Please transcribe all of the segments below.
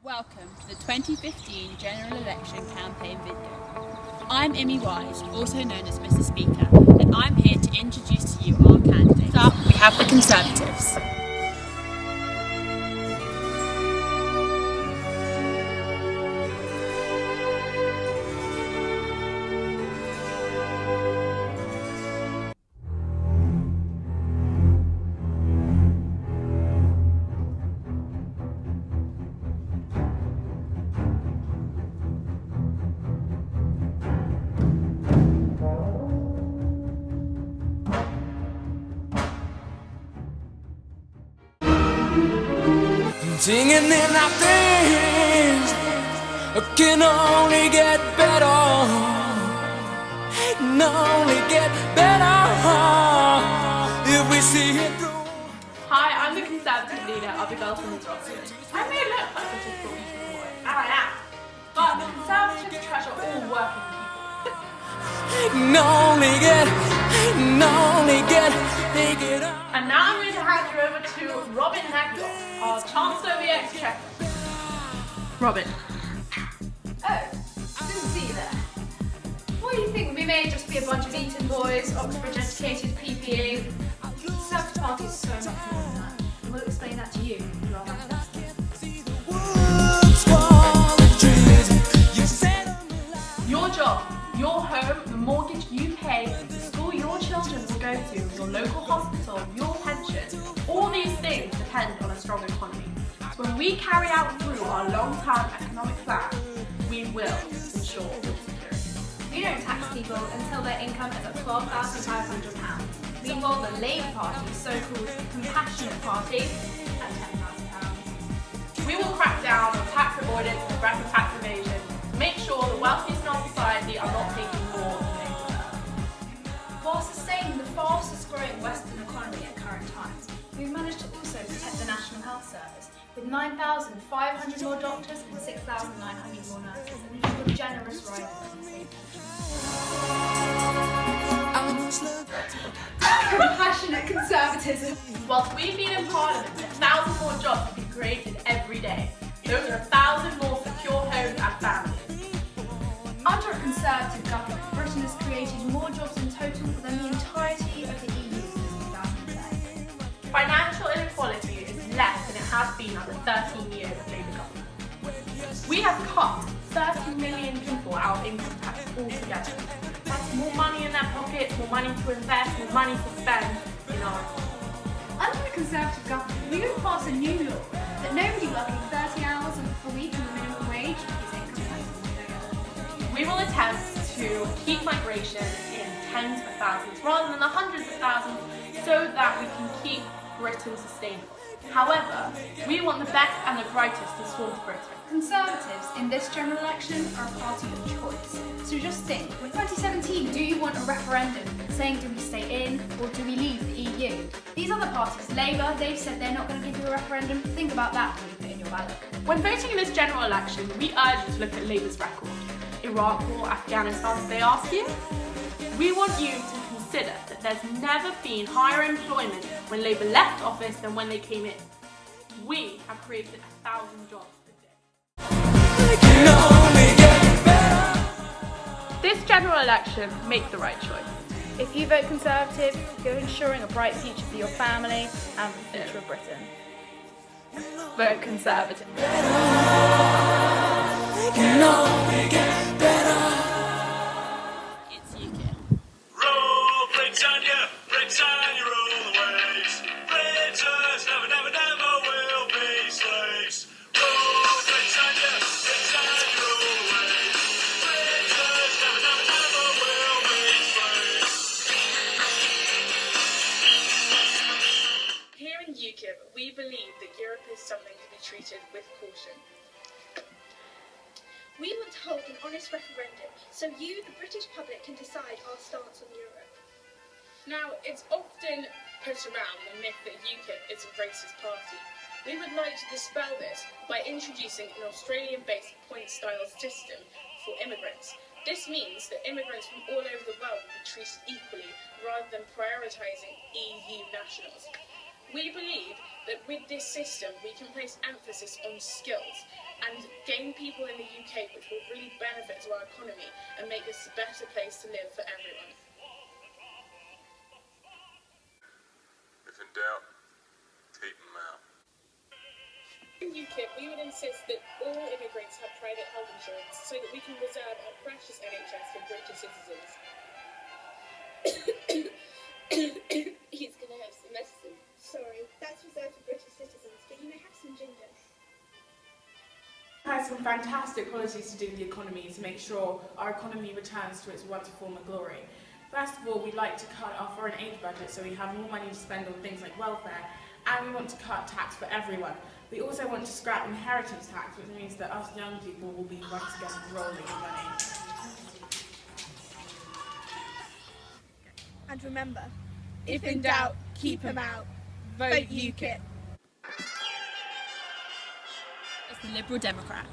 Welcome to the 2015 General Election Campaign video. I'm Imi Wise, also known as Mr Speaker, and I'm here to introduce to you our candidates. First up, we have the Conservatives. Singing in our things can only get better. Can only get better if we see it through. Hi, I'm the Conservative leader of the Girls from the Rockford. I may look like a typical Eton boy, and I am, but the Conservatives treasure all working people. Can only get, take it up. And now I'm going to hand you over to Robin Hagler, our Chancellor of the Exchequer. Robin. Oh, didn't see you there. What do you think? We may just be a bunch of Eton boys, Oxbridge educated, PPE. The Conservative Party is so much more than that. And we'll explain that to you if you are manifesting. Your job, your home, the mortgage you pay, the school your children will go to, your local hospital, your pension, all these things depend on a strong economy. So when we carry out through our long-term economic plan, we will ensure food security. We don't tax people until their income is at £12,500. Meanwhile, the Labour Party's so-called compassionate party at £10,000. We will crack down on tax avoidance and aggressive tax evasion to make sure the wealthiest in our society are not taking more than they deserve. While sustaining the fastest growing Western economy at current times, we've managed to also protect the National Health Service with 9,500 more doctors and 6,900 more nurses, and ensure generous rises in compassionate conservatism. Whilst we've been in Parliament, 1,000 more jobs have been created every day. Those are 1,000 more secure homes and families. Under a Conservative government, Britain has created more jobs in total than the entirety of the EU since 2010. Financial inequality is less than it has been under 13 years of Labour government. We have cut 30 million people out of income tax altogether. That's more money in their pockets, more money to invest, more money to spend in our economy. Under the Conservative government, we would pass a new law that nobody working 30 hours a week on the minimum wage is income taxable. We will attempt to keep migration in tens of thousands rather than the hundreds of thousands so that we can keep Britain sustainable. However, we want the best and the brightest to swarm to Britain. Conservatives in this general election are a party of choice. So just think, in 2017, do you want a referendum saying do we stay in or do we leave the EU? These other parties, Labour, they've said they're not going to give you a referendum. Think about that when you put in your ballot. When voting in this general election, we urge you to look at Labour's record. Iraq or Afghanistan, they ask you. We want you to consider that there's never been higher employment when Labour left office than when they came in. We have created 1,000 jobs a day. This general election, make the right choice. If you vote Conservative, you're ensuring a bright future for your family and for the future of Britain. Vote Conservative. It's UKIP. Roll, Britannia, Britannia, rule the waves. Britons never, never, never will be slaves. Roll, Britannia, Britannia, rule the waves. Britons never, never, never will be slaves. Here in UKIP, we believe that Europe is something to be treated with caution. We want to hold an honest referendum so you, the British public, can decide our stance on Europe. Now, it's often put around the myth that UKIP is a racist party. We would like to dispel this by introducing an Australian-based point-style system for immigrants. This means that immigrants from all over the world will be treated equally rather than prioritising EU nationals. We believe that with this system we can place emphasis on skills. and gain people in the UK which will really benefit to our economy and make this a better place to live for everyone. If in doubt, keep them out. In UKIP, we would insist that all immigrants have private health insurance so that we can reserve our precious NHS for British citizens. He's gonna have some medicine. Sorry, that's reserved for British citizens, but you may have some ginger. Has some fantastic policies to do with the economy to make sure our economy returns to its once former glory. First of all, we'd like to cut our foreign aid budget so we have more money to spend on things like welfare, and we want to cut tax for everyone. We also want to scrap inheritance tax, which means that us young people will be once again rolling in money. And remember, if in doubt, keep them out. Vote UKIP. As the Liberal Democrats.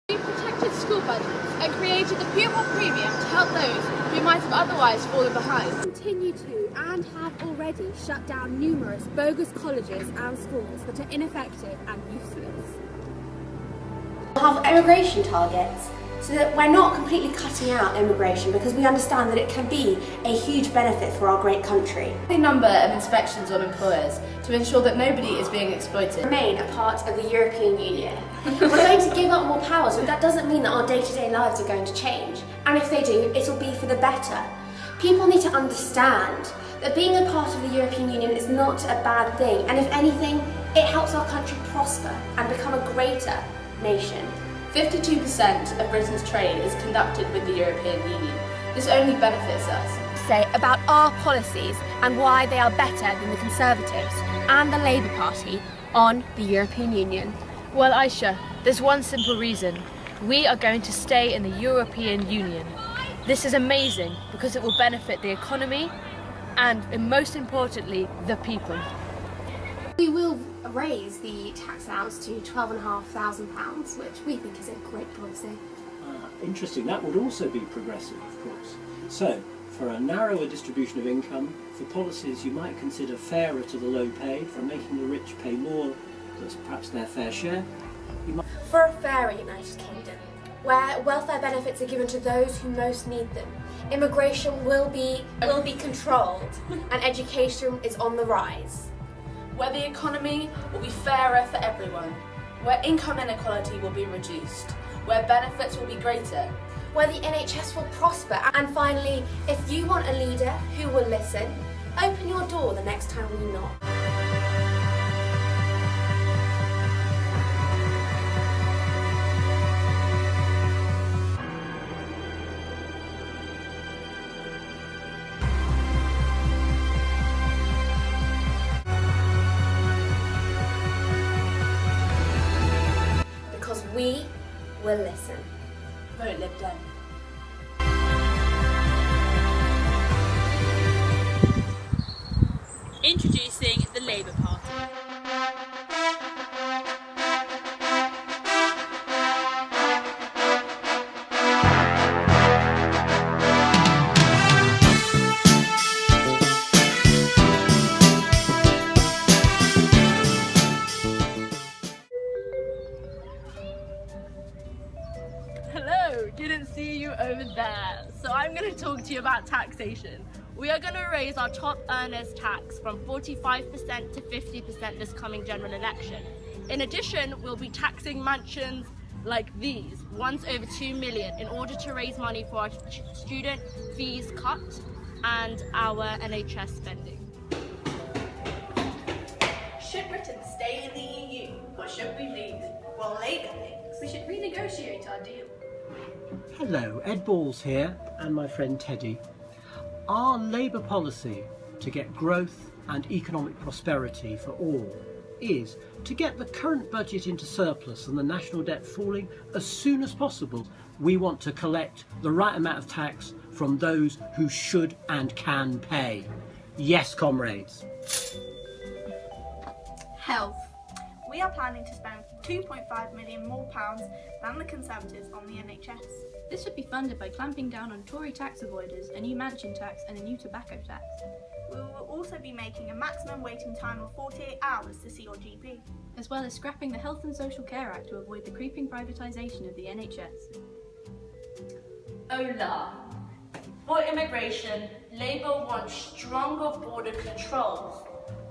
We protected school budgets and created the pupil premium to help those who might have otherwise fallen behind. Continue to and have already shut down numerous bogus colleges and schools that are ineffective and useless. We'll have immigration targets so that we're not completely cutting out immigration, because we understand that it can be a huge benefit for our great country. The number of inspections on employers to ensure that nobody is being exploited. Remain a part of the European Union. We're going to give up more powers, but that doesn't mean that our day-to-day lives are going to change. And if they do, it'll be for the better. People need to understand that being a part of the European Union is not a bad thing, and if anything, it helps our country prosper and become a greater nation. 52% of Britain's trade is conducted with the European Union. This only benefits us. Say about our policies and why they are better than the Conservatives and the Labour Party on the European Union. Well, Aisha, there's one simple reason. We are going to stay in the European Union. This is amazing because it will benefit the economy and, most importantly, the people. We will raise the tax allowance to £12,500, which we think is a great policy. Interesting. That would also be progressive, of course. So, for a narrower distribution of income, for policies you might consider fairer to the low paid, for making the rich pay more than perhaps their fair share, you might... For a fairer United Kingdom, where welfare benefits are given to those who most need them, immigration will be controlled, and education is on the rise. Where the economy will be fairer for everyone, where income inequality will be reduced, where benefits will be greater, where the NHS will prosper, and finally, if you want a leader who will listen, open your door the next time we knock. Because we will listen. Vote Lib Dem. Introducing the Labour Party. Hello, didn't see you over there. So I'm going to talk to you about taxation. We are going to raise our top earners tax from 45% to 50% this coming general election. In addition, we'll be taxing mansions like these, once over 2 million, in order to raise money for our student fees cut and our NHS spending. Should Britain stay in the EU or should we leave? Well, Labour thinks we should renegotiate our deal. Hello, Ed Balls here, and my friend Teddy. Our Labour policy to get growth and economic prosperity for all is to get the current budget into surplus and the national debt falling as soon as possible. We want to collect the right amount of tax from those who should and can pay. Yes, comrades. Health. We are planning to spend £2.5 million more than the Conservatives on the NHS. This would be funded by clamping down on Tory tax avoiders, a new mansion tax and a new tobacco tax. We will also be making a maximum waiting time of 48 hours to see your GP. As well as scrapping the Health and Social Care Act to avoid the creeping privatisation of the NHS. Hola. For immigration, Labour wants stronger border controls.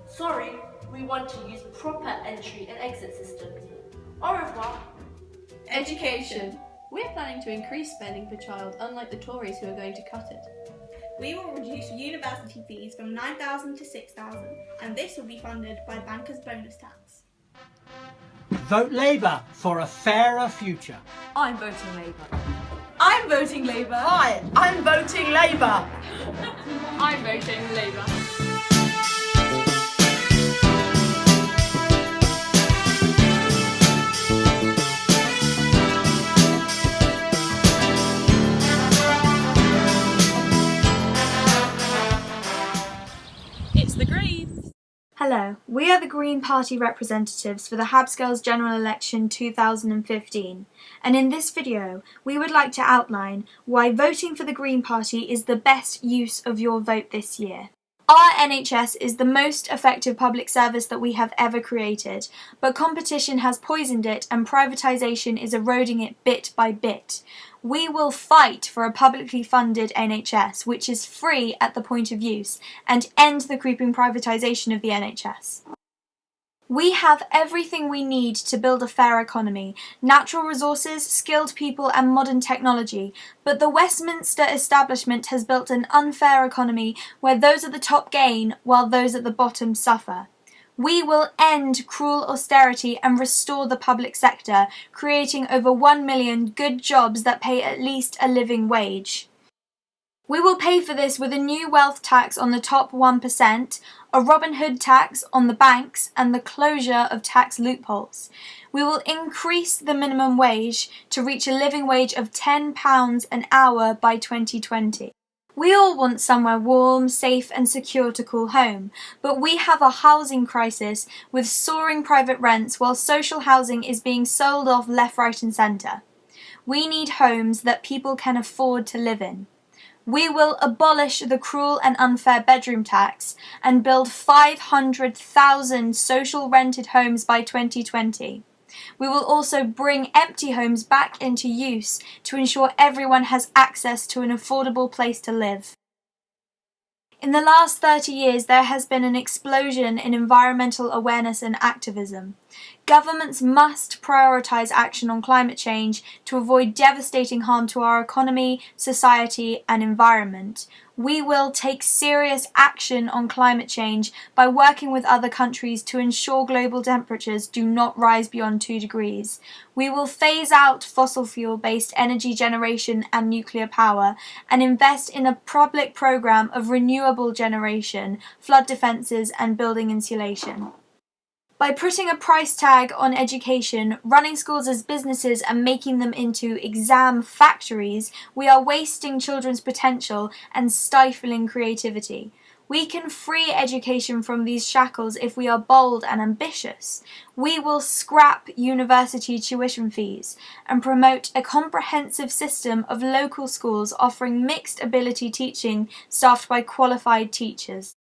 Sorry, we want to use proper entry and exit systems. Au revoir. Education. We're planning to increase spending per child, unlike the Tories who are going to cut it. We will reduce university fees from £9,000 to £6,000, and this will be funded by bankers' bonus tax. Vote Labour for a fairer future. I'm voting Labour. I'm voting Labour. Hi, I'm voting Labour. I'm voting Labour. It's the Greens. Hello, we are the Green Party representatives for the Habs Girls General Election 2015, and in this video we would like to outline why voting for the Green Party is the best use of your vote this year. Our NHS is the most effective public service that we have ever created, but competition has poisoned it and privatisation is eroding it bit by bit. We will fight for a publicly funded NHS, which is free at the point of use, and end the creeping privatisation of the NHS. We have everything we need to build a fair economy, natural resources, skilled people and modern technology, but the Westminster establishment has built an unfair economy where those at the top gain while those at the bottom suffer. We will end cruel austerity and restore the public sector, creating over 1 million good jobs that pay at least a living wage. We will pay for this with a new wealth tax on the top 1%, a Robin Hood tax on the banks, and the closure of tax loopholes. We will increase the minimum wage to reach a living wage of £10 an hour by 2020. We all want somewhere warm, safe and secure to call home, but we have a housing crisis with soaring private rents while social housing is being sold off left, right and centre. We need homes that people can afford to live in. We will abolish the cruel and unfair bedroom tax and build 500,000 social rented homes by 2020. We will also bring empty homes back into use to ensure everyone has access to an affordable place to live. In the last 30 years, there has been an explosion in environmental awareness and activism. Governments must prioritise action on climate change to avoid devastating harm to our economy, society and environment. We will take serious action on climate change by working with other countries to ensure global temperatures do not rise beyond 2 degrees. We will phase out fossil fuel-based energy generation and nuclear power and invest in a public programme of renewable generation, flood defences and building insulation. By putting a price tag on education, running schools as businesses and making them into exam factories, we are wasting children's potential and stifling creativity. We can free education from these shackles if we are bold and ambitious. We will scrap university tuition fees and promote a comprehensive system of local schools offering mixed ability teaching staffed by qualified teachers.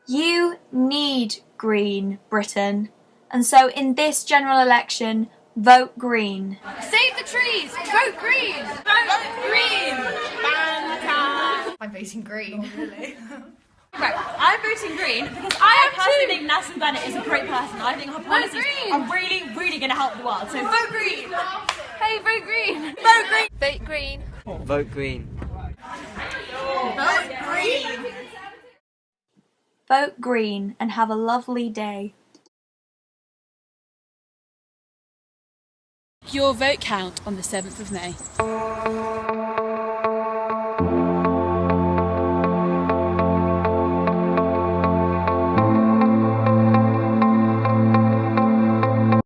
You need Green Britain, and so in this general election, vote Green. Save the trees! Vote Green! Vote Green! Fantastic! I'm voting Green. Not really. Right, I'm voting Green because I personally think Nasim Bennett is a great person. I think her policies are really, really going to help the world. So vote Green! Hey, vote Green! Vote Green! Vote Green! Vote Green. Vote Green! Vote Green and have a lovely day. Your vote count on the 7th of May.